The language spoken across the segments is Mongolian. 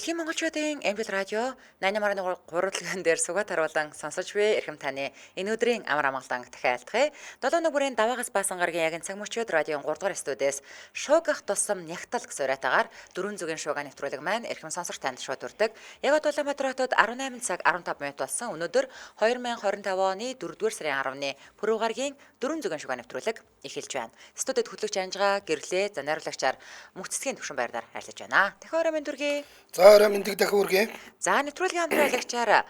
Дэлхийн монголчуудын Амжилт радио 88.3 гурван дээр сугаад харуулан сонсож буй эрхэм таны энэ өдрийн амар амгалан дахиалтгая. 7 нүгүрийн даваагаас баасан гарагийн яг цаг мөчид радион 3 дугаар студиэс шуугах тусам нягтал гэсэн уриатаагаар 4 зүгийн шуугаа нэвтрүүлэг маань эрхэм сонсогч танд шууд хүрдэг. Яг Улаанбаатар хотод 18 цаг 15 минут болсон. Өнөөдөр 2025 оны 4-р сарын 10-ны пүрэв гарагийн 4 зүгийн шуугаа нэвтрүүлэг эхэлж байна. Студид хөтлөгч Анжгаа гэрлээ за найруулагчаар мөнхцгийн төвшин байраар харилцаж байна. Дахиад минь дүргээ. За орой мэддэг дахин үргээ. За нэвтрүүлгийн хамтраалагчаар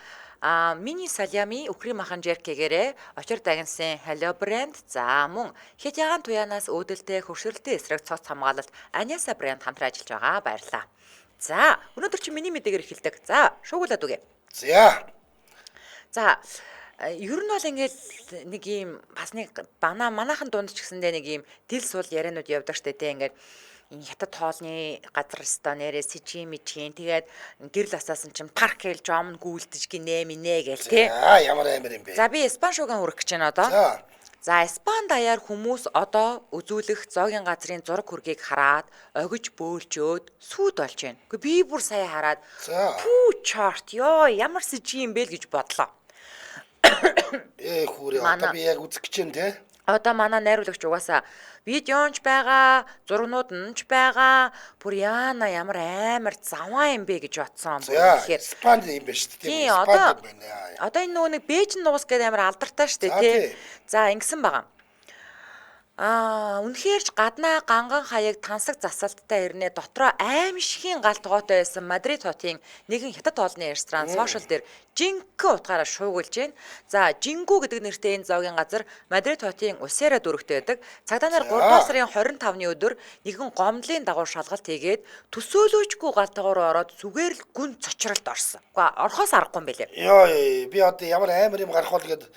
мини салями Украин махан жеркегээрээ очир дагнсан Hello брэнд за мөн хэд ягаан туянаас өөдөлтэй хөвшөрлөлтийн эсрэг цоц хамгаалалт Аниаса брэнд хамтран ажиллаж байгаа баярлалаа. За өнөөдөр чи миний мэдээгээр эхэлдэг. За шуугуулад үгээ. За ер нь бол ингээл нэг юм бас нэг манайхан дунд ч гэсэндээ нэг юм дил сул яриануд явдаг штэ тэ ингээд хятад хоолны газар станерэ сижими чин тэгээд гэрэл асаасан чинь парк хэл жом гүйлдэж гинэ минэ гээл тэ. Ямар амир юм бэ. За би Испани шууган хүрэх гэж байна одоо. За Испани даяар хүмүүс одоо үзүүлэх зоогийн газрын зураг хүргийг хараад огиж бөөлчөөд сүйд болж байна. Гэхдээ би бүр сая хараад пүү чарт ёо ямар сижим бэ л гэж бодлоо. Хүүрээ одоо би яг үзэх гэж юм те. Одоо манай найруулагч угаасаа видеонч байгаа, зургнууд нь ч байгаа. Бүр яана ямар амар заваа юм бэ гэж бодсон. Тэгэхээр Испани юм байна шүү дээ. Одоо энэ нөгөө нэг Бээжин нуус гэдэг амар алдартай шүү дээ тий. За ингэсэн байгаа. Үнэхээр ч гаднаа ганган хаяг тансаг засалттай ирнэ дотроо аимшигын гал тогоотой байсан Мадрид хотын нэгэн хятад хоолны ресторан сошиал дээр жинхэнэ утгаараа шуугуулж байна. За жингүү гэдэг нэртэй энэ зоогийн газар Мадрид хотын Усера дүүрэгт байдаг. Цагдаа нар 3 сарын 25-ны өдөр нэгэн гомдлын дагуу шалгалт хийгээд төсөөлөөчгүй гал тогоо руу ороод зүгээр л гүн цочролт орсон. Гэхдээ орхоос аргагүй юм байлээ. Йоо би одоо ямар амар юм гарах бол гээд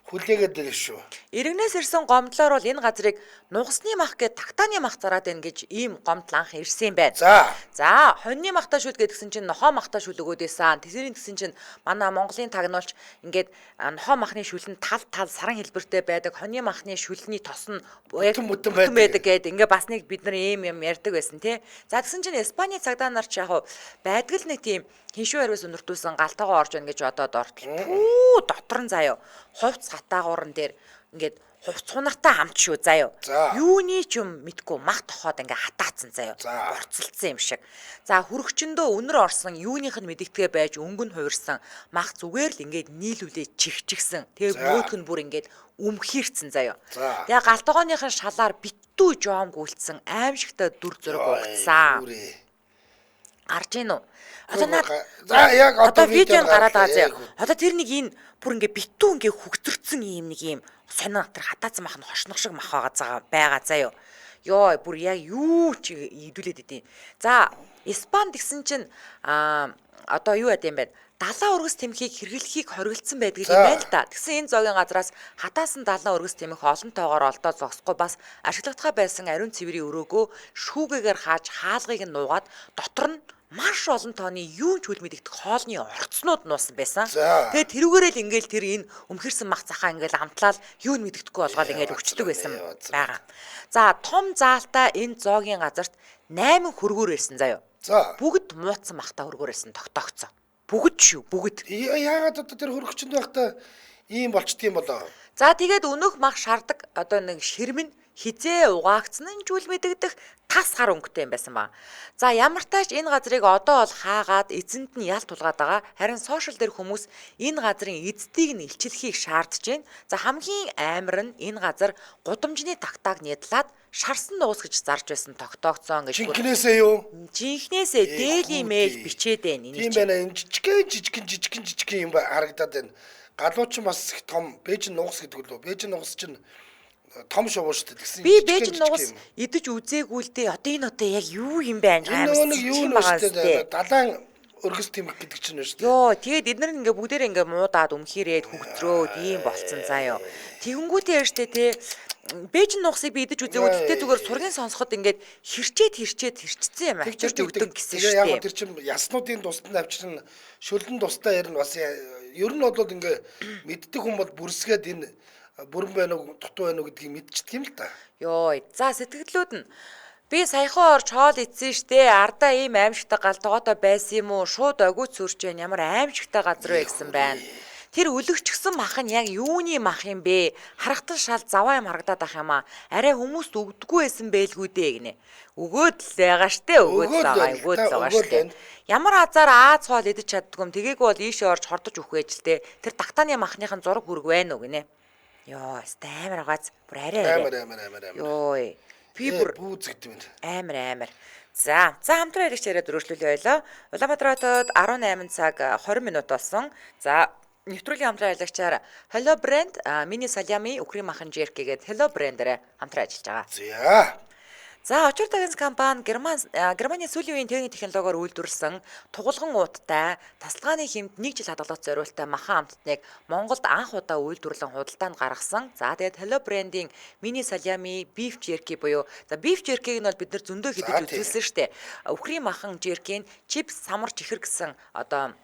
хүлээгээд дэрэх шүү. Иргэнээс ирсэн гомдлоор бол энэ газрыг нугасны мах гэд тагтааны мах зараад байна гэж ийм гомдол анх ирсэн юм байна. За хоньны махтаа шүл гэдгсэн чинь нохоо махтаа шүл өгөөд байсан. Тэсэрийн гэсэн чинь манай Монголын тагнуулч ингээд нохоо махны шүл нь тал саран хэлбэртэй байдаг. Хоньны махны шүлний тос нь бүтэн байдаг гэд ингээд бас нэг бид нар ийм юм ярьдаг байсан тий. За тэгсэн чинь Испани цагдаа нар ч яг байдаг л нэг тийм хиншүү хариус өнөртүүлсэн галтайгаа орж байна гэж бодоод ортол. Пүү дотор нь заяа. Хувц хатаагуурн дээр ингээд хувцунартай хамт шүү заяа. Юуны ч юм мэдгүй мах тохоод ингээ хатаацсан заяа. Урцалцсан юм шиг. За хүрэгчөндөө өнөр орсон юуных нь мэдэгдэгэ байж өнгө нь хувирсан мах зүгээр л ингээд нийлүүлээ чихчихсэн. Тэгээ бөөдг нь бүр ингээд өмхийрцэн заяа. Тэгээ галтайгооныхын шалаар битүү жоом гүйлцсэн аимшигтай дүр зураг угтсан. Гарж ийн үү? Одоо видеонд гараад байгаа заяа. Одоо тэр нэг энэ бүр ингээ битүү ингээ хөгтөрцөн ийм нэг ийм сонин атар хатаацсан мах нь хошнох шиг мах байгаа заяа. Йоо бүр яг юу ч идүүлээд идэв. За Испанд гисэн чинь одоо юу яд юм бэ? Далайн өргөс тэмхийг хэрэглэхийг хоригдсан байдаг юм байна л да. Тэгсэн энэ зоогийн газраас хатаасан далайн өргөс тэмх олон тоогоор олдоо зогсохгүй бас ашиглагтаа байсан ариун цэврийн өрөөгөө шүүгээр хааж хаалгыг нь нуугаад дотор нь маш олон тооны юу ч хөл мэдэгдэх хоолны орцнууд нуусан байсан. Тэгээд тэрүүгээрээ л ингээл тэр энэ өмхөрсөн мах цахаа ингээл амтлал юу нь мэдэгдэхгүй болгоод ингээл өгчдөг байсан байгаа. За том заалтаа энэ зоогийн газарт 8 хөргөөр ирсэн заяа. Бүгд мууцсан махтаа хөргөөр ирсэн тогтоогцсон. Бүгд шүү, бүгд. Яагаад одоо тэр хөргөчөнд байхдаа ийм болчдөг юм болоо. За тэгээд өнөөх мах шардаг одоо нэг ширмэн хизээ угаагдсан нь жүүл мэдэгдэх тас хар өнгөтэй юм байсан ба. За ямар тач энэ газрыг одоо бол хаагаад эзэнд нь ял тулгаад байгаа. Харин сошиал дээр хүмүүс энэ газрын эзэдийг нь илчлэхийг шаардж байна. За хамгийн амар нь энэ газар гудамжны тагтааг нядлаад шарсан нуус гэж зарж байсан тогтоогцсон гэж. Жинхнээсээ юу? Жинхнээсээ Daily Mail бичээд байна. Тийм байна. Энэ жижигхэн юм харагдаад байна. Галууч бас их том Бээжин нуус гэдэг лөө. Бээжин нуус чинь том шувуу шүү дээ гэсэн. Би Бээжин нуус идэж үзээгүй л дээ. Одоо энэ одоо яг юу юм бэ? Амар юм байгаа шүү дээ. Далайн өргөс тэмх гэдэг чинь шүү дээ. Йоо, тэгээд эдгээр ингээ бүгдээр ингээ муудаад өмхирээд хөгдрөөд ийм болцсон заяа. Тэгэнгүүтээ яаштэй те Бээжин нуусыг би идэж үзээгүй. Тэгтээ зүгээр сургийн сонсоход ингээд хэрчсэн юм авчирч өгдөг гэсэн шүү дээ. Яг тэр чинь яснуудын тусад авчирна шөлөн тусдаа ярина бас ер нь бол ингээ мэддэг хүн бол бүрсгээд энэ бүрэн байна уу дутуу байна уу гэдгийг мэдчихдэг юм л та. Йоо, за сэтгэлдлүүд нь Би саяхан орж хоол идсэн штэ. Ардаа ийм аимшигтай галтгоодоо байсан юм уу? Шууд огүйц үрж байна. Ямар аимшигтай газар вэ гэсэн байна. Тэр өлөгчгсөн мах нь яг юуны мах юм бэ? Харахтан шал заваа юм харагдаад ах юм аа. Арай хүмүүст өгдөггүй байсан байлгүй дээ гинэ. Өгөөд л байгаа штэ. Өгөөд л байгаа штэ. Ямар азар Аз хоол идэж чаддгүй юм. Тэгээгүй бол ийшээ орж хордож өгөх байж л дээ. Тэр тагтааны махныхын зураг хүрэг байна уу гинэ. Йоо, амар гац. Бүр арай. Амар. Йоо. Би бүр бүүз гэдэг юм. амар. За хамтран яригч яриад өргөжлүүлээ ойлоо. Улаанбаатар хотод 18 цаг 20 минут болсон. За нэвтрүүлгийн хамтран яригчаар Hello Brand мини салями Украин махан жерки гэдэг Hello Brand-ээр хамтран ажиллаж байгаа. За очир тагс компани Германы сүүлийн үеийн техник технологиор үйлдвэрлэсэн тугалган ууттай тасалгааны хэмт 1 жил хадгалах зориултай махан амттныг Монголд анх удаа үйлдвэрлэн худалдаанд гаргасан. За тэгээд Hello Brand-ийн мини салями beef jerky буюу за beef jerky-г нь бол бид нар зөндөө хэдэж үзүүлсэн шүү дээ. Украин махан jerky-н чипс самар чихэр гэсэн одоо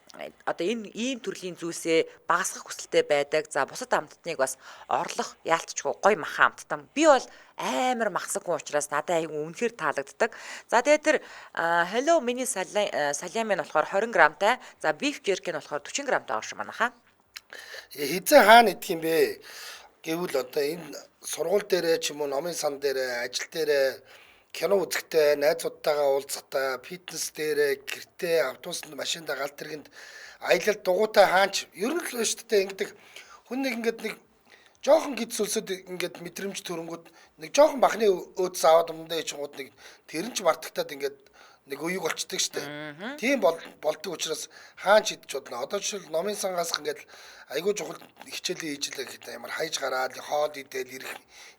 энэ ийм төрлийн зүйлсээ багасгах хүсэлтэй байдаг. За бусад амттныг бас орлох яалтчгүй гой махан амттан. Би бол амар махсаггүй учраас надад айгүй үнэхээр таалагддаг. За тэгээд тэр Hello mini салями нь болохоор 20 грамтай. За beef jerky нь болохоор 40 грамтай байгаа шүү манайхаа. Хизээ хаана идэх юм бэ? Гэвэл одоо энэ сургууль дээрээ ч юм уу номын сан дээрээ ажил дээрээ кино үзэхдээ найзуудтайгаа уулзахдаа фитнес дээрээ гэртээ автобусанд машиндаа галт тэргэнд аялал дугуйтай хаанч ер нь л шүү дээ ингэдэг хүн нэг жоохон гидсүүлсэд ингээд мэдрэмж төрөнгүүд нэг жоохон бахны өөдс аваад өмнөдөө ичгууд нэг тэр нь ч мартагтаад ингээд нэг уюг болчдөг шүү дээ. Тийм болдог учраас хаанч идэж бодно. Одоо жишээл номын сангаас ингээд айгүй чухал хичээлээ хийжлээ гэхэд ямар хайж гараад хоол идэл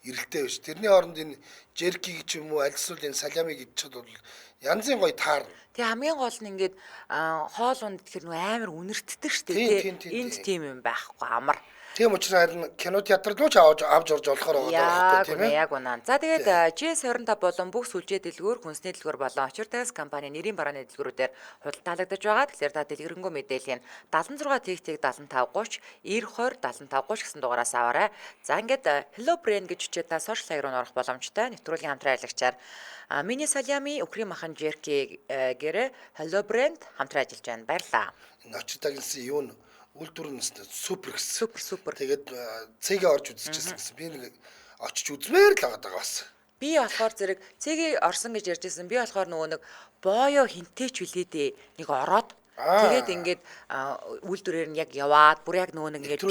ирэлтэй биш. Тэрний оронд энэ жерки ч юм уу аль эсвэл энэ салямиг идчихэл бол янзын гоё таарна. Тэгээ хамгийн гол нь ингээд хоол унд гэхэр нөө амар үнэртдэг шүү дээ. Энд тийм юм байхгүй амар. Тийм учраас харин кино театр руу ч авч орж болохоор байгаа байхгүй тийм ээ. Яг унаа. За тэгээд GS25 болон бүх сүлжээ дэлгүүр, хүнсний дэлгүүр болон очир тагс компани нэрийн барааны дэлгүүрүүдээр худалдаалагдаж байгаа. Тэгэхээр та дэлгэрэнгүй мэдээллийн 76 75 30 90 20 75 30 гэсэн дугаараас аваарай. За ингээд Hello Brand гэж үчээд та сошиал хаяг руу орох боломжтой. Нэвтрүүлгийн хамтран аялагчаар мини салями Украин махан жерки гэрэ Hello Brand хамтран ажиллаж байна. Баярлалаа. Энэ очир тагс юу н үйлдвэр нь супер гэсэн. Супер. Тэгээд цэгээ орж үзчихсэн гэсэн. Би нэг очиж үзмээр л байгаа бас. Би болохоор зэрэг цэгийг орсон гэж ярьжсэн. Би болохоор нөгөө нэг боёо хинтээч үлээ дээ. Нэг ороод тэгээд ингээд үйлдвэрээр нь яг яваад бүр яг нөгөө нэг ингээд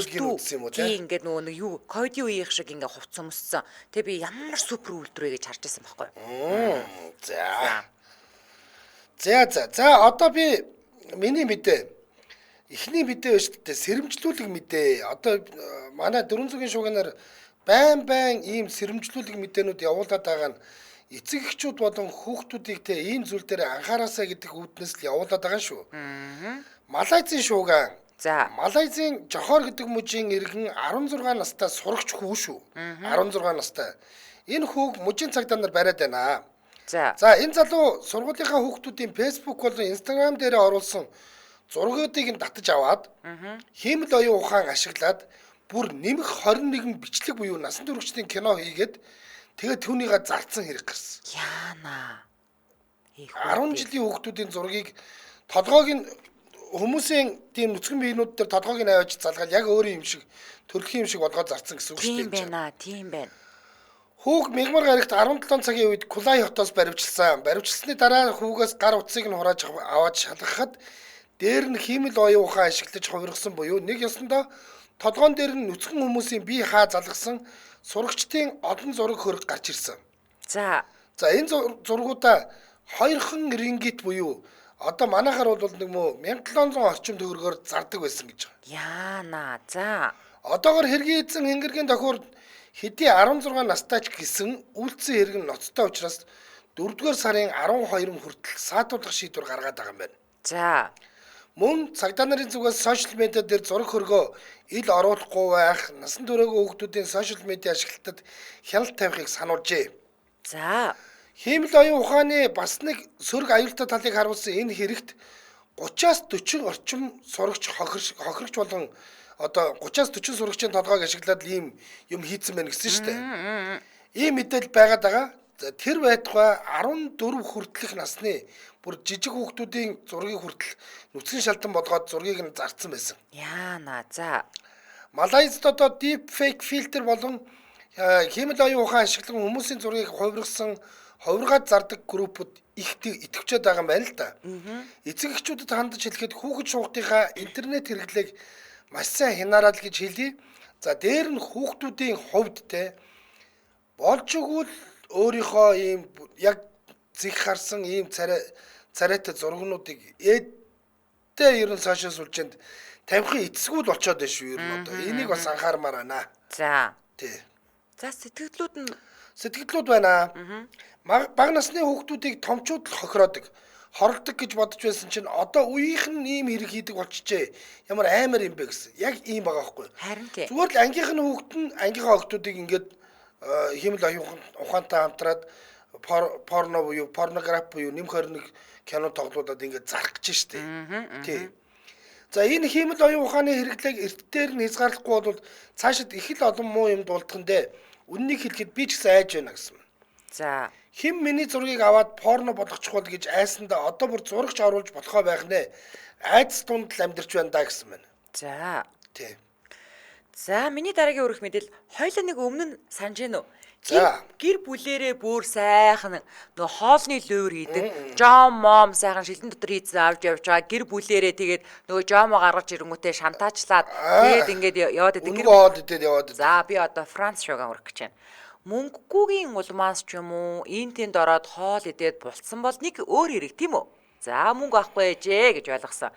тийм ингээд нөгөө нэг юу ковид үеийнх шиг ингээд хувц өмссөн. Тэгээ би ямар супер үйлдвэрээ гэж харж байсан байхгүй. За одоо би миний мэдээ эхний мэдээ ба шүү дээ сэрэмжлүүлэг мэдээ. Одоо манай 400-ийн шуугинаар байн ийм сэрэмжлүүлэг мэдээнүүд явуулаад байгаа нь эцэг эхчүүд болон хүүхдүүдийг те ийм зүйл дээр анхаараасаа гэдэг үүднээс л явуулаад байгаа шүү. Малайзийн шууган. За Малайзийн Жохор гэдэг мужийн иргэн 16 настай сурагч хүү шүү. 16 настай. Энэ хүүг мужийн цагдаа нар бариад байна. За энэ залуу сургуулийнхаа хүүхдүүдийн Facebook болон Instagram дээр оруулсан зургуудыг нь татаж аваад хиймэл оюун ухаан ашиглаад бүр нэмэх 21 бичлэг буюу насан туршидын кино хийгээд тэгээд түүнийгээ зарцсан хэрэг гарсан. Яана. 10 жилийн хүүхдүүдийн зургийг толгойг нь хүмүүсийн тийм нүцгэн биенүүд дээр толгойг нь аваач залгаал яг өөрийн юм шиг төрөлхийн юм шиг болгоод зарцсан гэсэн үг шүү дээ. Тийм байна. Хүүг мягмар гарагт 17 цагийн үед Кулай хотоос баривчилсан. Баривчилсны дараа хүүгээс гар утсыг нь хурааж аваад шалгахад дээр нь хиймэл оюун ухаан ашиглаж хувиргасан буюу нэг ёсондоо толгоон дээр нь нүцгэн хүмүүсийн бие хаа залгасан сурагчдын одон зураг хөрөг гарч ирсэн. За энэ зургуудаа 2 рингит буюу одоо манайхаар бол нэг мөө 1700 орчим төгрөгөөр зардаг байсан гэж байгаа. Яана. За одоогор хэргийн эзэн Хингэргийн тохиор хэдий 16 настай ч гэсэн үйлдсэн хэрэг нь ноцтой учраас 4-р сарын 12-нд хүртэл саатуулах шийдвэр гаргаад байгаа юм байна. За мөн цагдаа нарын зүгээс сошиал медиа дээр зураг хөргөө ил оруулахгүй байх, насан туршаагүй хүүхдүүдийн сошиал медиа ашиглалтад хяналт тавихыг сануулжээ. За хиймэл оюун ухааны бас нэг сөрөг аюултай талыг харуулсан энэ хэрэгт 30-аас 40 орчим сурагч хохирогч болон одоо 30-аас 40 сурагчийн толгойг ашиглаад ийм юм хийцэн байна гэсэн шүү дээ. Ийм мэдээлэл байгаад байгаа. тэр байтугай 14 хүртэлх насны бүр жижиг хүүхдүүдийн зургийг хүртэл нүцгэн шалтан болгоод зургийг нь зарцсан байсан. Яана. За. Малайзд одоо deep fake filter болон хиймэл оюун ухаан ашиглан хүмүүсийн зургийг хувиргаад зардаг группууд их идэвхжээд байгаа юм байна л да. Эцэг эхчүүдэд хандаж хэлэхэд хүүхэд шуугтынхаа интернет хэрэглээг маш сайн хянаарай гэж хэлье. За дээр нь хүүхдүүдийн хувьд те болж игэл өөрийнхөө ийм яг зих харсан ийм царайтай зургнуудыг эдээ ерөн сошиал сүлжээнд тавихын эцсгүүд болчиход байна шүү ер нь одоо. Энийг бас анхаармаар байна. За. Тий. За сэтгэлдлүүд байна. Бага насны хүүхдүүдийг томчууд л хохироодог, хорлдог гэж бодож байсан чинь одоо үеийнх нь ийм хэрэг хийдэг болчихжээ. Ямар амар юм бэ гэсэн. Яг ийм байгаа байхгүй. Харин тий. Зүгээр л ангийнх нь хүүхд нь ангийнхаа хүүхдүүдийг ингээд хиймэл оюун ухаантай хамтраад порно буюу порнографи буюу нэм хориг кино тоглуулад ингээд зарах гэж штэ. Тий. За энэ хиймэл оюун ухааны хэрэглээг эрт дээр нь хязгаарлахгүй бол цаашид их л олон муу юм дуулдахандээ үннийг хэлэхэд би ч гэсэн айж байна гэсэн. За. Хэн миний зургийг аваад порно болгочих бол гэж айсандаа одоо бүр зурагч оруулж болохоо байх нэ. Айдас тунд л амьдарч байна да гэсэн байна. За. Тий. За миний дараагийн өрх мэдээлэл хоёлаа нэг өмнө нь санаж гэнэ үү? За. Гэр бүлэрээ бүр сайхан нөгөө хоолны луур хийдэг. Жом мом сайхан шилэн дотор хийцэн авч явж байгаа. Гэр бүлэрээ тэгээд нөгөө жомо гаргаж ирэнгүүтээ шантаачлаад тэгээд ингээд яваад идэг. Өнгөө хоод идээд яваад. За би одоо Франц шууган өрөх гэж байна. Мөнгөгүйгийн улмаас ч юм уу энэ тэнд ороод хоол идээд булцсан бол нэг өөр хэрэг тийм үү? За мөнгө авахгүй ээжээ гэж ойлгосон.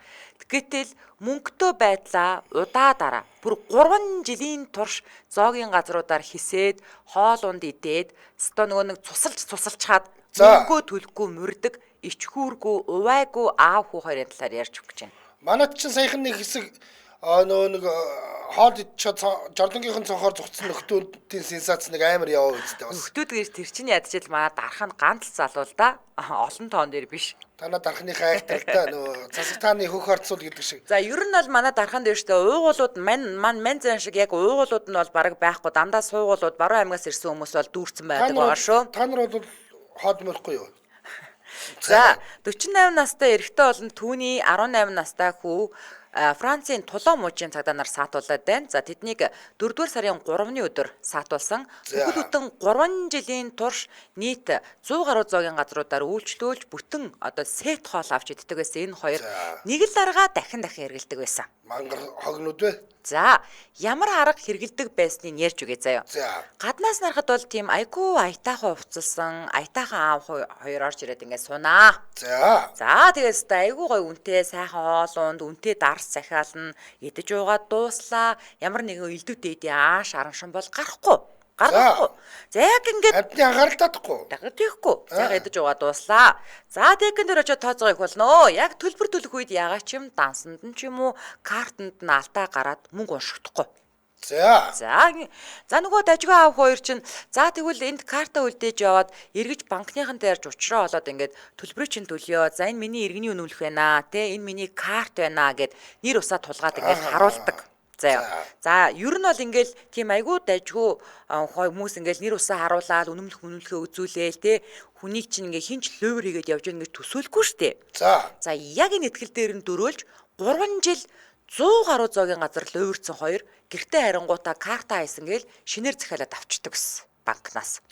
Гэтэл мөнгөтэй байдлаа удаа дараа бүр 3 жилийн турш зоогийн газруудаар хисээд хоол унд идээд өстой нөгөө нэг цусалчаад мөнгөө төлөхгүй мөрдөг ичхүүргүй увайгүй аав хүү хоёрын талаар ярьж өгч байна. Манайд ч саяхан нэг хэсэг нөгөө нэг хоол идчихэд жордонгийнхэн цонхоор зүгтсэн нөхдүүдийн сенсац нэг амар яваа үстэй бас. Нөхдүүд гэж тэр чинь ядчил маа дарах нь ганц залуул да. Олон тоон дээр биш. Танаа дарахныхаа айхтартай нөгөө засагтааны хөх орцуул гэдэг шиг. За ер нь бол манай дархан дээр штэ уугуулууд мань зэн шиг яг уугуулууд нь бол бараг байхгүй дандаа суугуулууд баруун аймгаас ирсэн хүмүүс бол дүүрсэн байдаг байгаа шүү. Та нар бол хоод мөрөхгүй юу? За 48 настай эрэгтэй болон түүний 18 настай хүү Францын Тулон мужийн цагдаа нар саатуулаад байна. За тэднийг 4-р сарын 3-ны өдөр саатуулсан. Бүхэл бүтэн 3 жилийн турш нийт 100 гаруй зоогийн газруудаар үйлчлүүлж бүтэн одоо сет хоол авч иддэг байсан. Энэ хоёр нэг л дарга дахин хэрэгэлдэг байсан. Мангар хогнууд вэ? За ямар арга хэрэгэлдэг байсныг ярьж үгээ заяа. Гаднаас нарахад бол тийм айгүй аятайхан хувцалсан, аятайхан аав хоёр орж ирээд ингээд сунаа. За тэгээс айгүй гой үнтэй сайхан хоолунд үнтэй дарс захиална, идэж уугаад дууслаа. Ямар нэгэн элдв дээдийн ааш араншин бол гарахгүй. За яг ингээд амтны анхаарал татахгүй. Тэгэхгүй. За идэж уугаад дууслаа. За тэгэн дээр очиод тооцоо их болно. Яг төлбөр төлөх үед ягаад ч юм дансанд нь ч юм уу картанд нь алдаа гараад мөнгө уншигдахгүй. За нөгөө дажгүй аав хоёр чинь за тэгвэл энд карта үлдээж яваад эргэж банкныхан дээрж учраа олоод ингээд төлбөрийг чинь төлөё. За энэ миний иргэний үнэлэх байна те энэ миний карт байна гэд нэр усаа тулгаад ингээд харуулдаг. За ер нь бол ингээл тийм айгүй дажгүй хүмүүс ингээл нэр усаа харуулаад үнэмлэхээ үзүүлээл те хүнийг чинь ингээ хинч лөвөр хийгээд явж байгаа гэж төсөөлөхгүй штэ. За яг энэ ихтгэл дээр нь дөрөөлж 3 жил 100 гаруй зоогийн газар лөвөрцөн хоёр гэртээ харангуудаа карта хайсан гээл шинээр захиалаад авчдаг гэсэн банкнаас.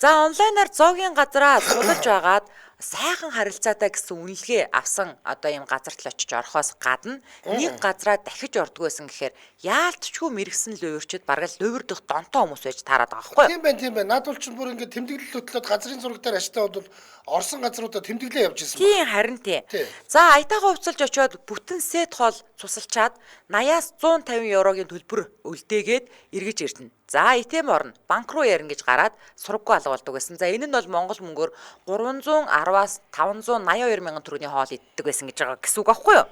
За онлайнаар зоогийн газараа судалж байгаад сайхан харилцаатай гэсэн үнэлгээ авсан одоо ийм газарт л очиж орохоос гадна нэг газараа дахиж ордгоо байсан гэхээр яалтчгүй мэрэгсэн лөөрчд бараг л лөвөр дэх донтоо хүмүүс байж таарад байгаа байхгүй юу? Тийм байна. Наад бол ч бүр ингээд тэмдэглэл хөтлөөд газрын зураг дээр аштай бол орсон газруудаа тэмдэглээ явж ирсэн. Тийм харин тий. За аятайгаа хувцалж очиод бүтэн сет хоол цусалчаад 80-аас 150 еврогийн төлбөр үлдээгээд эргэж ирдэнэ. За итэм орно. Банк руу ярина гэж гараад сураггүй алга болдог байсан. За энэ нь бол Монгол мөнгөөр 310-аас 582 мянган төгрөгийн хоол иддэг байсан гэж байгаа гэсэн үг аахгүй юу?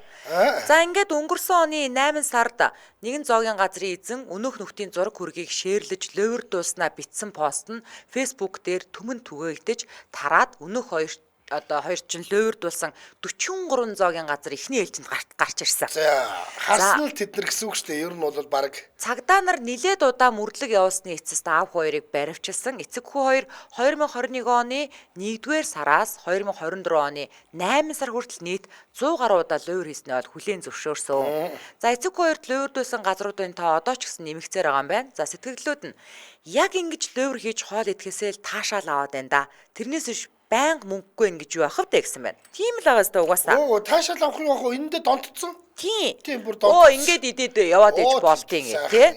За ингээд өнгөрсөн оны 8 сард нэгэн зоогийн газрын эзэн өнөөх нөхдийн зураг хүргийг шеэрлэж лөвөр дууснаа бичсэн пост нь Facebook дээр түмэн түгээгдэж тараад өнөөх хоёр одоо хоёр чин луйрдуулсан 43 зоогийн газар ихний ээлжинд гарч ирсэн. За харсан л тэд нар гэсэн үг шүү дээ. Ер нь бол баг Цагдаа нар нилээд удаа мөрлөг явуулсны эцэст аав хоёрыг баривчилсан. Эцэг хүү хоёр 2021 оны 1-р сараас 2024 оны 8 сар хүртэл нийт 100 гаруй удаа луйр хийснээ бол хүлээн зөвшөөрсөн. За эцэг хүү хоёрт луйрдуулсан газруудын тоо одоо ч гэсэн нэмэгцээр байгаа юм байна. За сэтгэгдлүүд нь яг ингэж луйр хийж хоол идэхээсээ л таашаал аваад байна да. Тэрнээс биш байнга мөнгөгүй юм гэж юу ахав дээ гэсэн байна. Тийм л байгаас та угаасаа. оо таашаал авах юм аа энэндээ донтцсон. Тийм бүр Оо ингээд идээд яваад иж болтын гэ тий.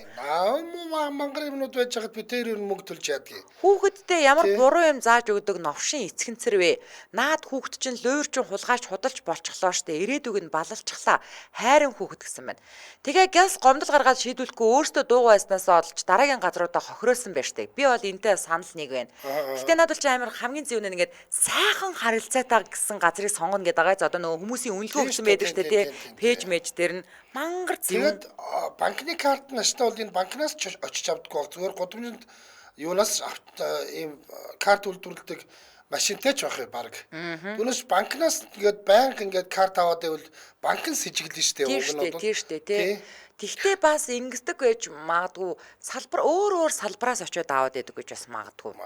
Мангар юмнууд байж хаад би тэр ер нь мөнгө төлж яадгийг. Хүүхэдтэй ямар буруу юм зааж өгдөг новшин эцгэнцэр вэ? Наад хүүхэд чинь луйрчин хулгайч худалж болчихлоо штэ. Ирээдүг нь балалчихлаа. Хайрын хүүхэд гэсэн байна. Тэгээ гялс гомдол гаргаад шийдвэрлэхгүй өөртөө дуугааснаас олж дараагийн газруудаа хохиросон байж штэ. Би бол энтэй санал нэг байна. Гэтэ надад ч амар хамгийн зөв нь ингээд сайхан харилцаатай гэсэн газрыг сонгоно гэдэг байгаа. За одоо нөгөө хүмүүсийн үнэлгээ өгсөн байдаг штэ тий. Пэйж мэж дээр нь мангар зөв. Тэгээд банкны карт настай бол энэ банкнаас очиж авдаггүй баг. Зүгээр годомжинд юунаас ийм карт үйлдвэрлэдэг машинтай ч байх баг. Түүнээс банкнаас ингээд банк ингээд карт аваад байвал банк нь сэжиглэн штэ. Тийм штэ тий. Тэгтээ бас ингэдэг байж магадгүй салбар өөр салбараас очиод аваад идэг гэж бас магадгүй.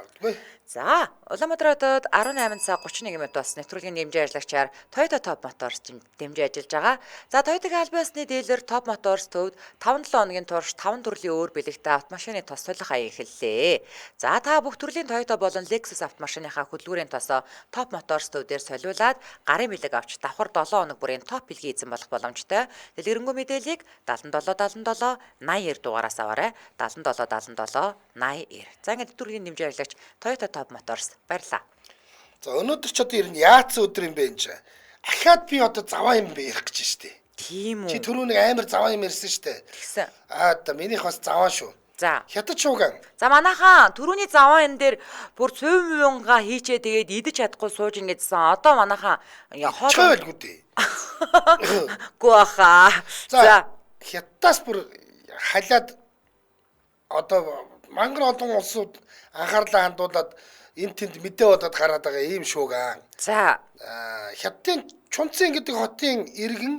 За, Улаанбаатар хотод 18 цаг 31 минут бас нэвтрүүлгийн дэмжээ ажиллагчаар Toyota Top Motors дэмжиж ажиллаж байгаа. За, Toyota-гийн аль биесны дилер Top Motors төвд 5-7 хоногийн турш 5 төрлийн өөр бэлэгтэй автомашины тос солих аян эхэллээ. За, та бүх төрлийн Toyota болон Lexus автомашиныхаа хөдөлгүүрийн тосоо Top Motors төвдээр солиулаад гарын бэлэг авч давхар 7 хоног бүрийн топ бэлгийн эзэн болох боломжтой. Дэлгэрэнгүй мэдээллийг 7777 89 дугаараас аваарай. 7777 89. За ингээд нэвтрүүлгийн дэмжээ ажиллагч Toyota Top Motors баярлаа. За өнөөдөр ч одоо ер нь яац өдөр юм бэ энэ. Ахаад би одоо заваа юм бэ ярих гэж штэ. Тийм үү. Чи түрүү нэг амар заваа юм ярьсан штэ. Тэгсэн. Одоо минийх бас заваа шүү. За. Хятад шууган. За манайхаа түрүүний заваа энэ дээр бүр 100%-га хийчээ тэгээд идэж чадахгүй сууж ингэжсэн. Одоо манайхаа хоолойггүй дээ. Гуаха. За хятадаас бүр халиад одоо мангар олон улсууд анхаарлаа хандуулад энэ тэнд мэдээ болоод гараад байгаа ийм шууган. За хятадын Чунцэн гэдэг хотын иргэн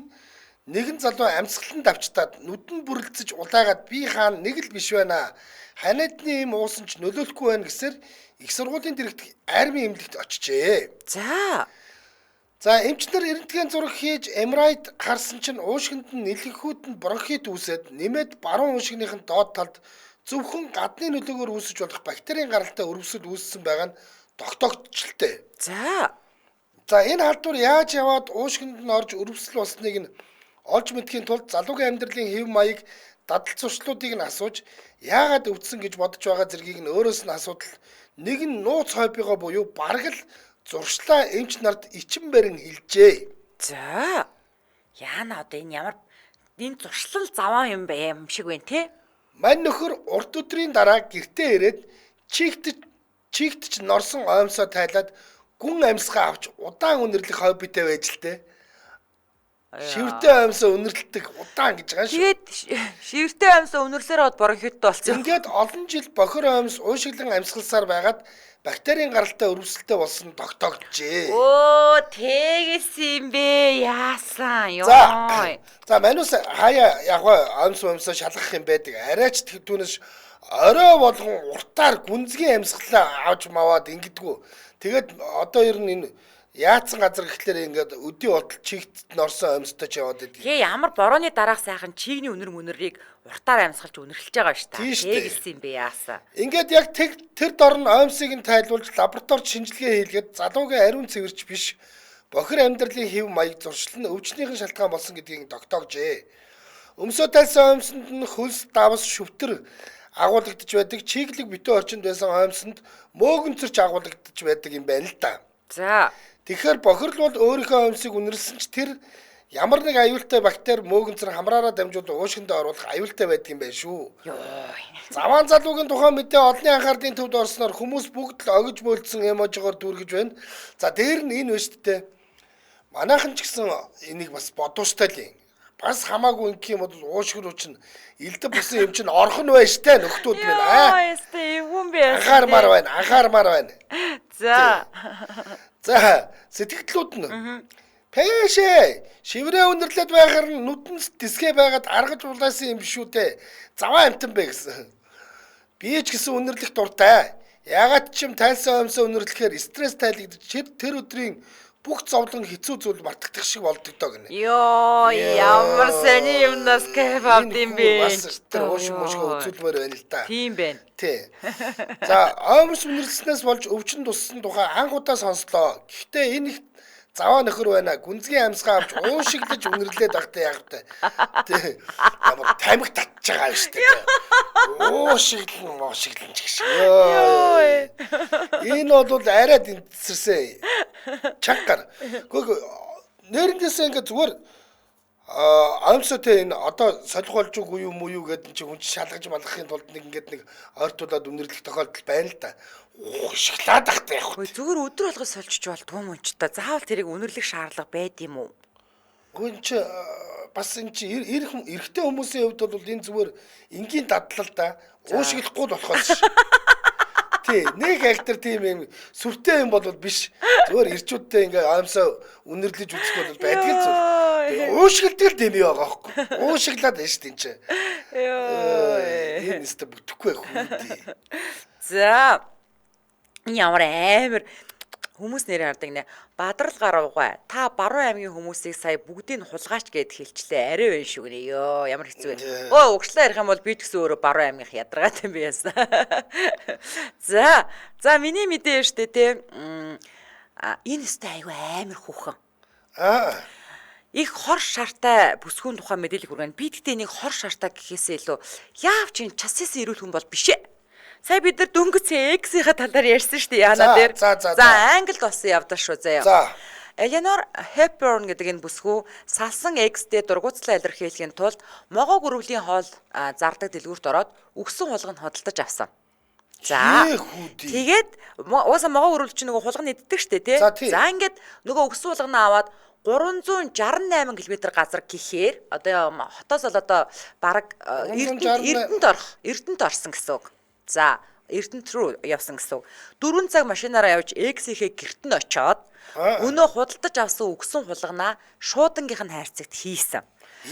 нэгэн залуу амьсгаланд авчтаад нүдэн бүрлцэж улаагаад би хаана нэг л биш байна. Ханиадны юм уусан ч нөлөөлөхгүй байна гэсээр их сургуулийн дэрэгт армийн эмнэлэгт очижээ. За эмчнэр эрентген зураг хийж MRI-д харсан чинь уушгинд нь нэлэнхүүд нь бронхит үүсээд нэмээд баруун уушгиных нь доод талд зөвхөн гадны нөлөөгөөр үүсэж болох бактерийн гаралтай өрөвсөл үүссэн байгаа нь тогтоогдчихлээ. За энэ халдвар яаж яваад уушгинд нь орж өрөвсөл болсныг нь олж мэдхийн тулд залуугийн амьдралын хэв маяг дадал зуршлуудыг нь асууж яагаад өвдсөн гэж бодож байгаа зэргийг нь өөрөөс нь асуудал нэг нь нууц хойбогоо буюу бараг л зуршлаа эмч нарт ичин барин хэлжээ. За яана одоо энэ энэ зуршлал заваа юм шиг байна те. Мань нөхөр урт өдрийн дараа гэртээ ирээд чигтч норсон оймсоо тайлаад гүн амьсгаа авч удаан үнэрлэх хоббитэй байж л те. Шивэртэй амьсаа үнэрлэлдэг удаан гэж байгаа шүү. Тэгээд шивэртэй амьсаа үнэрлэлээр бод бронхит болсон. Ингээд олон жил бохир амьс уушиглан амьсгалсаар байгаад бактерийн гаралтай өрөвсөлтэй болсон тогтоогджээ. Оо, тэгээс юм бэ. Яасан ёо. За манус хаяа ягва амьсаа шалгах юм байдаг. Арайч түүнээс орой болгон уртаар гүнзгий амьсгалаа авч маваад ингэдэггүй. Тэгээд одоо ер нь энэ яатсан газар гэхлээр ингээд өдий болтол чигт норсон амьстай ч яваад байдаг. Тэгээ ямар борооны дараах сайхан чигний үнэрийг уртаар амьсгалж үнэрлэж байгаа шүү дээ. Тэгэлсэн юм бэ яасан. Ингээд яг тэр дор нь оймсыг нь тайлбуулж лабораторид шинжилгээ хийлгээд залуугийн ариун цэвэрч биш бохир амьдралын хэв маяг зуршил нь өвчнийхэн шалтгаан болсон гэдгийг тогтоогжээ. Өмсөө тайлсан оймсонд нь хөлс, давс, шүвтэр агуулгадж байдаг. Чиглэг битүү орчинд байсан оймсонд мөөгөнцөрч агуулгадж байдаг юм байна л да. За тэгэхээр бохирл бол өөрийнхөө өмсийг үнэрсэн ч тэр ямар нэг аюултай бактери мөөгөнцөр хамраараа дамжуулан уушгиндээ оруулах аюултай байдаг юм байна шүү. Заваан залуугийн тухайн мэдээ олонний анхаарлын төвд орсноор хүмүүс бүгд л огж бөөлдсөн эможигоор дүүргэж байна. За дээр нь энэ байна шүү дээ. Манайхан ч гэсэн энийг бас бодууштай л юм. Бас хамаагүй ингэх юм бол уушгир уучна элдэ бусан юм чинь орхон байна штэ нөхдүүд минь Яа, эвгүй юм бэ. Анхаармаар байна. За. За сэтгэлдлүүд нь пэшэ шиврээ өнөрлөд байхаар нь нүдэн дэсгэ байгаад аргаж улаасан юм шүү дээ. Заваа амтан бэ гэсэн. Би ч гэсэн өнөрлөх дуртай. Ягаад ч юм тайлсан өмсө өнөрлөхээр стресс тайлгдаж тэр өдрийн бүх зовлон хэцүү зүйл мартагдах шиг болдог доо гинэ. Йоо ямар сони юмнаас кайф авд юм бэ? Тэр уушиг үзүүлмээр байна л да. Тийм байна. Тий. За омс үнэрлснээс болж өвчин туссан тухай анхудаа сонслоо. Гэхдээ энэ их заваа нөхөр байна. Гүнзгий амьсгаа авч уушиглаж үнэрлээд багтаа ягтай. Тий. Ямар тамиг татж байгаа юм шүү дээ. Уушиглан ч гэж. Йоо. Энэ бол арай дэнтсэрсэн. Чангаар. Гэхдээ нэрнээс ингээ зүгээр аимсотой энэ одоо солих болж үгүй юм уу юу гэдэг чи хүн шалгаж малахын тулд нэг ингээд нэг ойртуулаад үнэрлэх тохиолдол байна л да. Шоколад ахтай явах. Зүгээр өдөр болгож сольчих болдгоо юм ч та. Заавал тэрийг үнэрлэх шаардлага байд юм уу? Гүн чи бас энэ чи эрэгтэй хүмүүсийн хувьд бол энэ зүгээр энгийн дадлал да. Уушиглахгүй л болохоос. Тий, нэг актер тийм юм сүртэй юм бол биш. Зүгээр ирчүүдтэй ингээ аимсаа үнэрлэж үзэх бол байдаг л зүйл. Тэгээ уушгилдаг л дэми байгаа хөөхгүй. Уушглаад байна шүү дээ энэ чи. Йоо. Энэ нэстэ бүтэхгүй хүн. За. Ямар амар хүмүүс нэр хардаг нэ. Бадрал гаруугай. Та Баруун аймгийн хүмүүсийг сая бүгдийг хулгаач гэд хэлчлээ. Арай байна шүү гэнэ. Йоо, ямар хэцүү вэ? Өө, угшлаа ярих юм бол би ч гэсэн өөрөө Баруун аймгийнх ядаргаатай юм би яасан. За, миний мэдээ штэ те. Энэ өстэй айгүй амар хүүхэн. Их хор шартай бүсгүүн тухай мэдээлэл хүргэн. Би тэгтээ нэг хор шартай гэхээсээ илүү яавч энэ часээс ирүүл хүн бол бишээ. Сая бид нар дөнгөж X-ийн талаар ярьсан шүү дээ яана дээр. За англид болсон явдаа шүү заяа. За. Eleanor Hepburn гэдэг энэ бүсгүй салсан X-тэй дургуутслаа илэрхийлэхийн тулд могоо гөрөвлийн хоол зардаг дэлгүүрт ороод өгсөн хулганд хөдөлтөж авсан. За. Тэгээд ууса могоо гөрөвл чинь нөгөө хулганд иддэг шүү дээ тий. За ингээд нөгөө өгсөн хулганаа аваад 368 км газар гэхээр одоо хотоос бол одоо бараг Эрдэнэт орсон гэсэн үг. За, Эрдэнэт рүү явсан гэсэн. 4 цаг машинаараа явж X-ийнхээ гэрт нь очоод өнөө худалдаж авсан өгсөн хулганаа шуудангийнх нь хайрцагт хийсэн.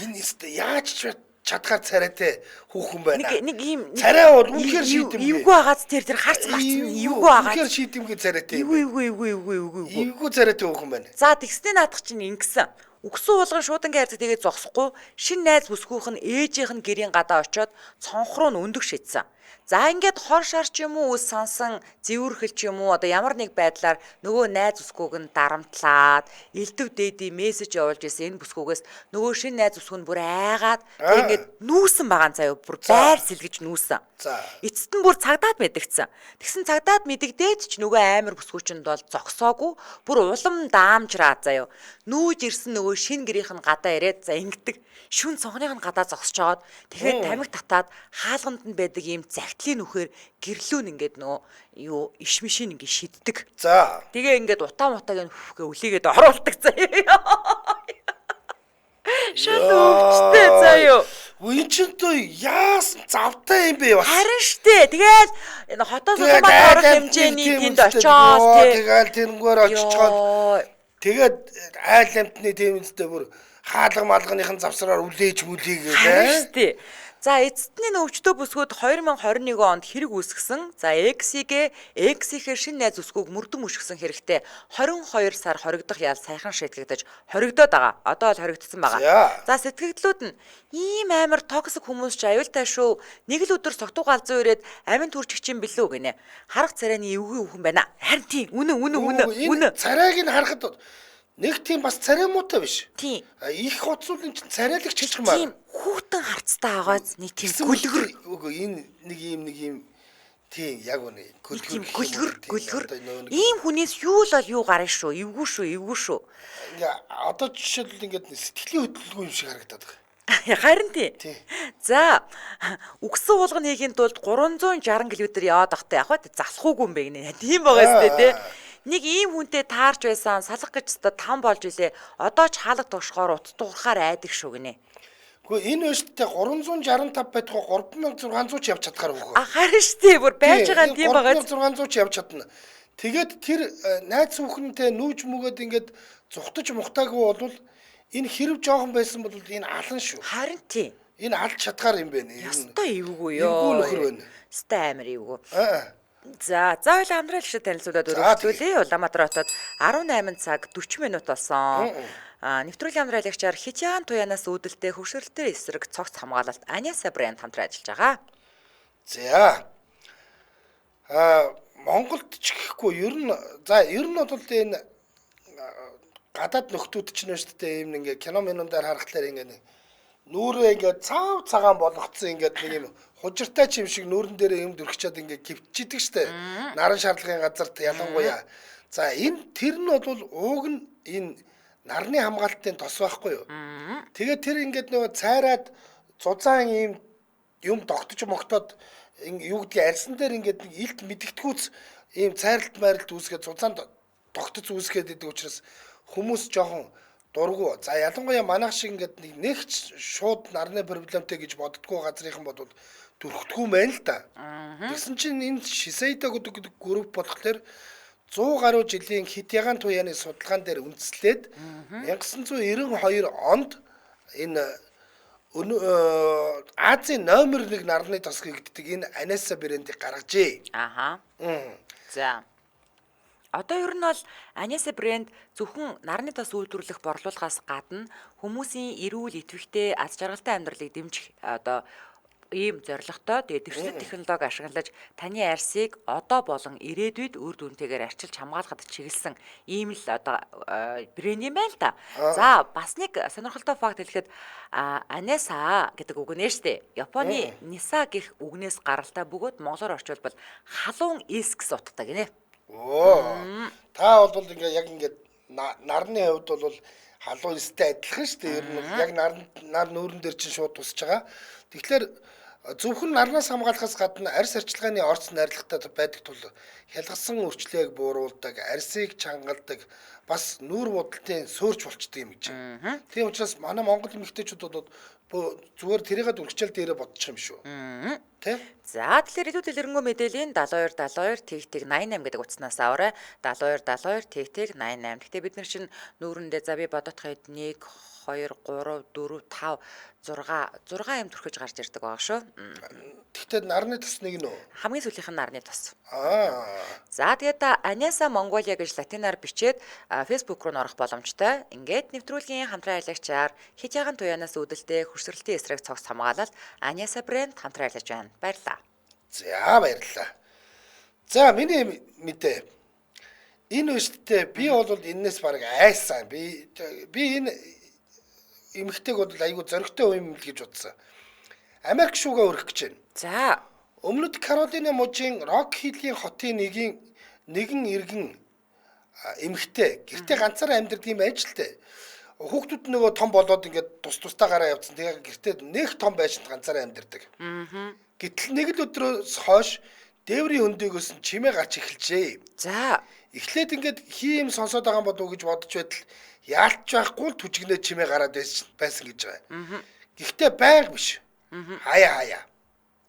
Энэ яаж ч чадхаар царайтай хүүхэн байна. Нэг ийм царай бол үнэхээр шийдэм. Эвгүй агаад тэр харц марцсан эвгүй агаад. Үнэхээр шийдэмгүй царайтай. Эвгүй царайтай хүүхэн байна. За, тэгснээ наадах чинь ингэсэн. Өгсөн хулган шуудангийн хайрцаг тэгээд зогсохгүй шин найз бүсгүйх нь ээжийнх нь гэрийн гадаа очоод цонх руу өндөх шийдсэн. За ингээд хор шар ч юм уу үс сансан зэвүүрхэл ч юм уу одоо ямар нэг байдлаар нөгөө найз бүсгүйг нь дарамтлаад элдв дээди мессеж явуулж исэн энэ бүсгүйгээс нөгөө шинэ найз бүсгүй нь бүр айгаад ингээд нүүсэн байгаа нь заяа бүр байр сэлгэж нүүсэн. Эцэст нь бүр цагдаад мэдгдсэн. Тэгсэн цагдаад мэдгдээд ч нөгөө амар бүсгүйчэнд бол зогсоогүй бүр улам даамжраа заяа. Нүүж ирсэн нөгөө шинэ гэрийнх нь гадаа ирээд за ингэдэг шүн цонхных нь гадаа зогсож жоод тэгэхээр тамиг татаад хаалганд нь байдаг ийм загтлын нүхээр гэрлүүн ингээд нөгөө юу иш мишин ингээд шиддэг. За. Тэгээ ингээд утаа мутааг нь хөөхгээ үлийгээд оруулдаг заяа. Шал өвчтэй заяа. Үн чин тоо яас завтай юм бэ бас. Харин штэ. Тэгээд энэ хотоос улаанбаатар орох хэмжээний тэнд очоод тэгээд тэрнгээр очичоод тэгээд айл амтны тэмцтэй бүр хаалга малганыхын завсраар үлээж мүлээгээ. Харин штэ. За эцэстний өвчтөө бүсгүүд 2021 онд хэрэг үүсгэсэн. За X-ийнхээ шинэ найз бүсгүйг мөрдөн мөшгсөн хэрэгтэй 22 сар хоригдох ял сайхан шийтгэгдэж хоригдоод байгаа. Одоо л хоригдсон байгаа. За сэтгэгдлүүд нь ийм амар токсик хүмүүс ч аюултай шүү. Нэг л өдөр согтуу галзуу ирээд амин төрчгч юм билүү гинэ. Харах царайны эвгүй хүн байна. Харин тийм үнэн. Царайг нь харахад нэг тийм бас царай муутай биш. Тийм. Их хоцсуулын чинь царайлагч хэлчих юм аа. Тийм хүүтэн харцтай байгааз нэг тийм гүлгэр. Үгүй энэ нэг юм тийм яг үнэ гүлгэр. Ийм хүнээс юу л бол юу гарна шүү. Эвгүй шүү. Ингээ одоо жишээлбэл ингээд сэтгэлийн хөдөлгөөн юм шиг харагдаад байгаа. Харин тий. За үгсэн хулган хийхийн тулд 360 км яваад ахтай яг залхуугүй юм бэ гинэ. Тийм байгаа сте тий. Нэг ийм хүнтэй таарч байсан салах гэж та 5 болж илээ. Одоо ч хаалга туушгаар утас дуурахаар айдаг шүү гинэ. Гэхдээ энэ өштэй 365 байтугай 3600 ч явж чадхаар өгөө. Харин штий бүр байж байгаа юм тийм байгаа. 3600 ч явж чадна. Тэгээд тэр найз хүүхэнтэй нүүж мүгээд ингээд зүхтаж мухтаагүй бол энэ хэрэг жоохон байсан бол энэ алан шүү. Харин тийм. Энэ алж чадгаар юм байна. Ястай эвгүй Эвгүй ёо. нөхөр байна. Ястай амир эвгүй. Аа. За хоёул Амрал гişэд танилцуулаад өргөжлүүлээ. Улаанбаатар хотод 18 цаг 40 минут болсон. Нэвтрүүлгийн Амрал ягчаар Хичаан туянаас үүдэлтэй хөвшөрлөлтөөр эсрэг цогц хамгаалалт Аниаса брэнд хамтран ажиллаж байгаа. За. Монголд ч гэхгүй ер нь бол энэ гадаад нөхдүүд ч нэ шүү дээ юм ингээ кино минуудаар харахтаар ингээ нүүрээ ингээ цав цагаан болгоцсон ингээ нэг юм хужиртай чим шиг нүүрэн дээр юм дүрхчээд ингээ гівчидэг штэ. Наран шаардлагын газарт ялангуяа. За энэ тэр нь бол ууг нь энэ нарны хамгаалтын тос байхгүй юу? Тэгээд тэр ингээд нөгөө цайраад зузаан юм тогтож могтоод юу гэдгийг арьсан дээр ингээд нэг илт мэдгэдэггүйц ийм цайралт майралт үүсгээд зузаан тогтож үүсгээд идэг учраас хүмүүс жоохон дургу. За ялангуяа манайх шиг ингээд нэг ч шууд нарны проблемтэй гэж боддгоо газрынхан бодвол дүрхтгүү мэн л да. Тэгсэн чинь энэ Шисейда гэдэг групп болохоор 100 гаруй жилийн Хитягаан туяаны судалгаан дээр үндэслээд 1992 онд энэ Азийн номер 1 нарны тос гэгддэг энэ Аниаса брэндийг гаргажээ. Аха. За. Одоо ер нь бол Аниаса брэнд зөвхөн нарны тос үйлдвэрлэх борлуулахаас гадна хүмүүсийн эрүүл идэвхтэй аз жаргалтай амьдралыг дэмжих одоо ийм зорилготой тэгээд дэвшлэл технологи ашиглаж таны арьсыг одоо болон ирээдүйд үр дүнтэйгээр арчилж хамгаалахад чиглэсэн ийм л одоо брэнд юм байна л да. За бас нэг сонирхолтой факт хэлэхэд Аниаса гэдэг үг нэ штэ. Японы Ниса гэх үгнээс гаралтай бөгөөд монголоор орчуулбал халуун эс гэсэн утгатай гинэ. Оо. Та бол ингээ яг ингээд нарны хувьд бол халуун эстэй адилхан шүү дээ. Ер нь яг нар нүүрэн дээр чинь шууд тусч байгаа. Тэгэхээр зөвхөн нарнаас хамгаалахаас гадна арьс арчилгааны орц найрлагатай байдаг тул хялгасан өрчлөөг бууруулдаг, арьсыг чангалдаг, бас нүүр будалтын суурч болчдөг юм гэж. Тийм учраас манай Монгол эмэгтэйчүүд бол зүгээр тэрийгээ дүрхчээл дээрээ бодчих юм шүү. Тэ? За тэгэхээр илүү дэлгэрэнгүй мэдээллийн 72 тэгтэг 88 гэдэг утаснаас аваарай. 72 тэгтэг 88. Гэтэ бид нар чинь нүүрэндээ за би бодотхойд 1 2 3 4 5 6 юм төрхөж гарч ирдэг байгаа шүү. Тэгтээ нарны тос нэг нөө. Хамгийн сүүлийнх нь нарны тос. За тэгээд Аниаса Mongolia гэж латинаар бичээд Facebook руу орох боломжтой. Ингээд нэвтрүүлгийн хамтран аялагчаар Хичагаан туянаас үүдэлтэй хөрсрөлтийн эсрэг цогц хамгаалалт Аниаса брэнд хамтран аярлаж байна. Баярлалаа. За баярлалаа. За миний мэдээ. Энэ үсттэй би бол энэс баг айсан. Би энэ эмэгтэйг бол айгүй зөрөгтэй юм л гэж бодсон. Америк шүүгээ өргөх гэж байна. За. Өмнөд Каролина мужийн Рок Хиллийн хотын нэгэн иргэн эмэгтэй гэртээ ганцаараа амьдардаг юм байж л дээ. Хүүхдүүд нөгөө том болоод ингээд тус-тустай гараа явцсан. Тэгээ гэртээ нэг том байшинд ганцаараа амьдардаг. Гэтэл нэг л өдрөөс хойш дээврийн хөндөгөөс чимээ гарч эхэлжээ. За. Эхлээд ингээд хийм сонсоод байгаа юм болов уу гэж бодож байтал яалтч байхгүй л түжигнээ чимээ гараад байсан гэж байгаа. Гэхдээ байг биш. Хаяа.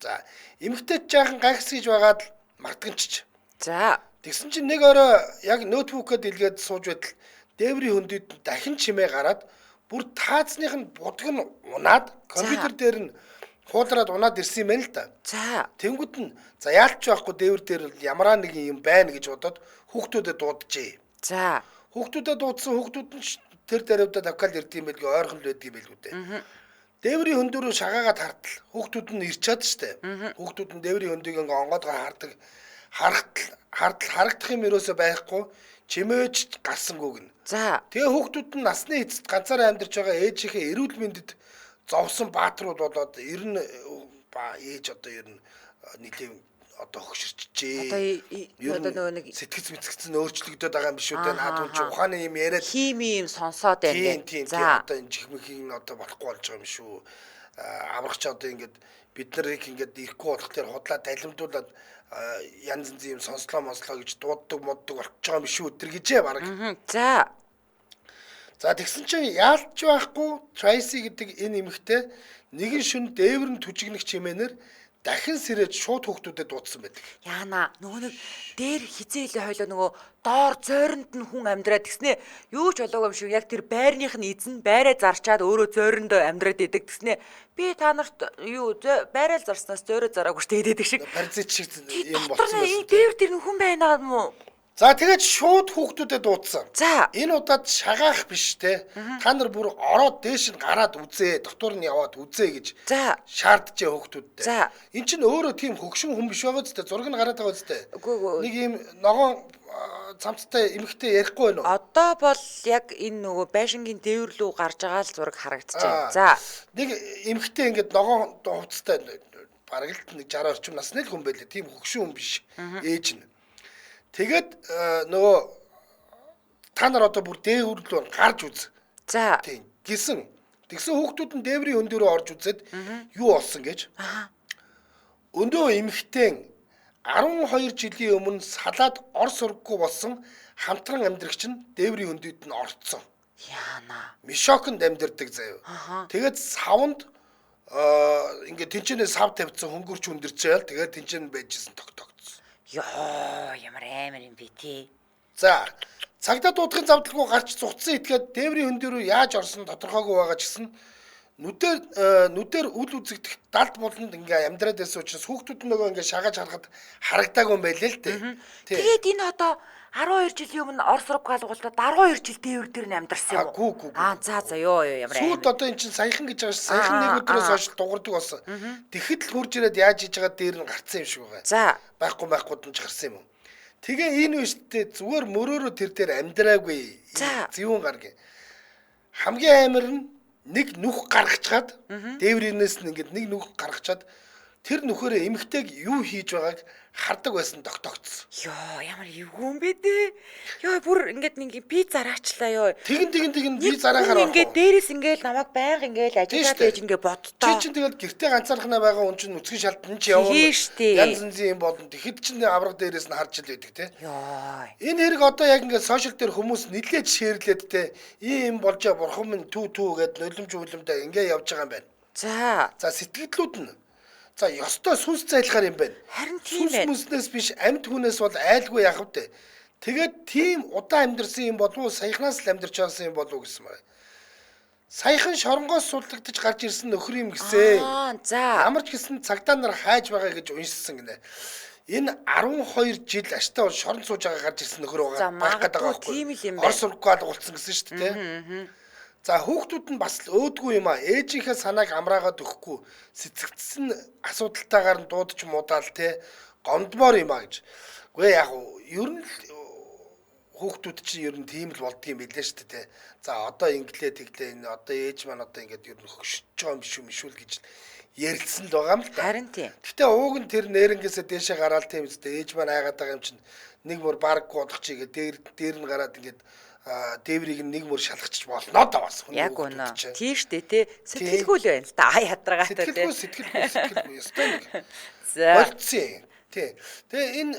За, эмэгтэй жаахан гайхсгийж байгаад мартагчч. За. Тэгсэн чинь нэг орой яг ноутбукд илгээд сууж байтал дээврийн хөндөд дахин чимээ гараад бүр таацных нь будг нь унаад компьютер дээр нь хуулраад унаад ирсэн юм байна л да. За. Тэнгүүд нь за яалтч байхгүй дээвэр дээр ямараа нэг юм байна гэж бодоод хүүхдүүдэд дууджээ. За. Хүүхдүүдэд дуудсан хүүхдүүд нь тэр даруйдаа давкал ирдэг юм байлгүй ойрхон л байдаг юм байлгүй дээ. Дээврийн хөндөрөө шагаагаад хартал хүүхдүүд нь ирч чад штэ. Хүүхдүүд нь дээврийн хөндийг ингээ онгоодгоор хардаг. Харагдах юм ерөөсөө байхгүй чимээч гарсангүй гин. За. Тэгээ хүүхдүүд нь насны эцэст ганцаараа амьдарч байгаа ээжийнхээ эрүүл мэндэд зовсон бааtruуд болоод ер нь ээж одоо ер нь нийлээ одоо хөгшөрчжээ. Одоо нэг сэтгэц мэцгэцэн өөрчлөгдөд байгаа юм биш үү дээ. Наад хүн ухааны юм яриад хими юм сонсоод байна. За одоо энэ чихмхийн одоо болохгүй болж байгаа юм шүү. Аврагч одоо ингээд бид нарыг ингээд ирэхгүй болох тэр худлаа талимдуулаад янз янз юм сонслоо гэж дууддаг моддаг болчих байгаа юм шүү өдр гэжээ баг. За. За тэгсэн чинь яалтч байхгүй Tracy гэдэг энэ эмэгтэй нэгэн шүн дээврэн түжигнэх чимээнээр дахин сэрэж шууд хүүхдүүдэд дуудсан байдаг. Яана нөгөө нэг дээр хизээлээ хойлоо нөгөө доор зойронд нь хүн амьдраад гэснээ юу ч болоогүй юм шиг яг тэр байрных нь эзэн байраа зарчаад өөрөө зойрондоо амьдраад идэг гэснээ би та нарт юу байраа зарснаас зойроо зараагүй штэ гэдэг шиг Паразит шиг юм болсон байна. Дээр тэр хүн байна юм уу? За тэгээд шууд хүүхдүүдэд дуудсан. За. Энэ удаад шагаах биш те. Та нар бүр ороод дээш нь гараад үзээ, дотор нь яваад үзээ гэж За. шаардчихэ хүүхдүүдтэй. За. Эн чинь өөрөө тийм хөгшин хүн биш байгаа зү зураг нь гараад байгаа зү. Үгүй. Нэг юм ногоон цамцтай эмэгтэй ярихгүй байна уу? Одоо бол яг энэ нөгөө байшингийн дээвэр лүү гарч байгаа л зураг харагдаж байна. За. Нэг эмэгтэй ингээд ногоон хувцастай бараг л нэг 60 орчим насны л хүн байлээ. Тийм хөгшин хүн биш. Ээж нь. Тэгээд нөгөө та нар одоо бүр дээвэр рүү гарч үз. За. Тийм. Тэгсэн хүүхдүүд нь дээврийн өн дээрөө орж үзээд юу болсон гэж. Өндөө эмэгтэй 12 жилийн өмнө салаад ор сургахгүй болсон хамтран амьдрагч нь дээврийн өндөд нь орцсон. Яана. Мишоконд амьдардаг заяа. Тэгээд савнд ингээд тэнцэнэ сав тавьсан хөнгөрч хүндэрчээл тэгээд тэнцэн байжсэн тогтогдсон. Ёо, ямар амар юм бэ тий. За, цагдаа дуудахын завдалгүй гарч цугцсан итгээд дээврийн хөн дээрөө яаж орсон тодорхойгүй байгаа ч гэсэн нүдээр үл үзэгдэх далд болонд ингээ амьдраад байсан учраас хүүхдүүд нөгөө ингээ шагаж харахад харагдаагүй юм байлээ л дээ. Тэгээд энэ одоо 12 жилийн өмнө Орос руу галгуултад 12 жил дээвэр дээр нь амьдарсан юм уу? За ёо ямар амар. Сүүлд одоо эн чинь саяхан гэж байгаа ш. Саяхан нэг өдрөөс хойш дуурдаг болсон. Тэгэхэд л хурж ирээд яаж хийж байгаа дээр нь гарцсан юм шиг байгаа. За. Байхгүй нь ч гарсан юм уу? Тэгээ энэ үстэй зүгээр мөрөөрөө тэр дээр амьдраагүй. Зөвүүн гаргийн. Хамгийн амар нь нэг нүх гаргачаад дээврийнээс нь ингээд нэг нүх гаргачаад тэр нүхээрээ эмэгтэйг юу хийж байгааг хардаг байсан тогтогдсон. Йоо ямар эвгүй юм бэ дээ. Йоо бүр ингээд нэг би зараачлаа ёо. Тэгин би зараахаар ингээд дээрээс ингээд намайг байнга ингээд ажиллаад байж ингээд боддоо. Чи чинь тэгэл гэртээ ганцаархнаа байгаа хүн чинь нүцгэн шалтан чи явна. Янз янзын юм болно. Тэгэхэд чинь авраг дээрээс нь харж ил байдаг те. Йоо. Энэ хэрэг одоо яг ингээд сошиал дээр хүмүүс нилээд шеэрлээд те. Ийм болжоо бурхан минь түүгэд нулимж үлэмдээ ингээд явж байгаа юм байна. За сэтгэлдлүүд нь за ёстой сүнс зайлахаар юм байна. Харин тийм байна. Сүнс мүснээс биш амьд хүнээс бол айлгүй яах вэ? Тэгээд тийм удаан амьдэрсэн юм болов уу саяхнаас л амьдарч байсан юм болов уу гэсэн мэй. Саяхан шоронгоос суллагдаж гарч ирсэн нөхөр юм гисээ. За. Ямар ч гэсэн цагдаа нар хайж байгаа гэж уншсан гинэ. Энэ 12 жил аштаа бол шорон сууж байгаа гарч ирсэн нөхөр байгаа. Байх гэдэг байгаа байхгүй. Тийм л юм байна. Орос сургуу алгуулсан гэсэн шүү дээ. За хүүхдүүд нь бас л өөдгүй юм а. Ээжийнхээ санааг амраагаад өгөхгүй сэтгцсэн асуудалтайгаар нь дуудаж муудаал те гомдмоор юм а гэж. Үгүй яг ер нь хүүхдүүд чинь ер нь тийм л болдго юм билээ шүү дээ те. За одоо инглээ тэглээ энэ одоо ээж маань одоо ингээд ер нь хөшөж байгаа юм шүү гэж ярилцсан л байгаа юм л да. Харин тийм. Гэтэ ууг нь тэр нэрнгээсээ дээшээ гараал тийм үстэй ээж маань айгаад байгаа юм чинь нэг мөр баг гудах чигээ дээр нь гараад ингээд дээврийг нэг мөр шалгачиж болно да бас. Яг үнэ. Тийм штэ те. Сэтгэлгүй л байна л та. Ядрагаатай те. Сэтгэлгүй. Ёстой нэг. За. Болцсон. Тий. Тэгээ энэ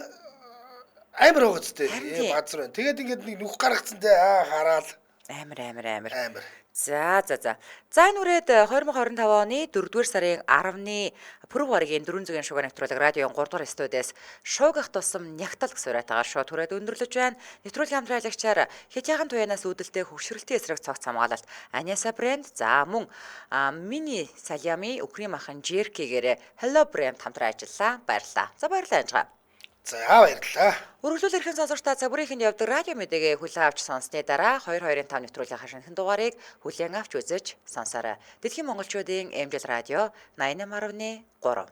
амар хөөцтэй базар байна. Тэгээд ингээд нэг нүх гаргацсан те хараал. Амар. За. За энэ үрээд 2025 оны 4-р сарын 10-ны пүрэв гарагийн 400-ийн шугар нэвтрүүлэг радиогийн 3-р студиэс шуугах тусам нягтал гэсэн уриатаагаар шууд түрээд өндөрлөж байна. Нэвтрүүлгийн хамтраалагчаар хятяхан туянаас үүдэлтэй хөвшрөлтийн эсрэг цогц хамгаалалт Аниаса брэнд за мөн мини салями Украин махан Жеркигээрээ Hello брэнд хамтран ажиллаа. Баярлалаа. За баярлалаа анжгаа. За баярлалаа. Үргэлжлүүл эрхэм сонсогчдаа цаг бүрийнхэнд явдаг радио мэдээгээ хүлээн авч сонссны дараа 2-2-ын 5 нэвтрүүлгийн хашинхан дугаарыг хүлээн авч үзэж сонсоорой. Дэлхийн монголчуудын эмжил радио 88.3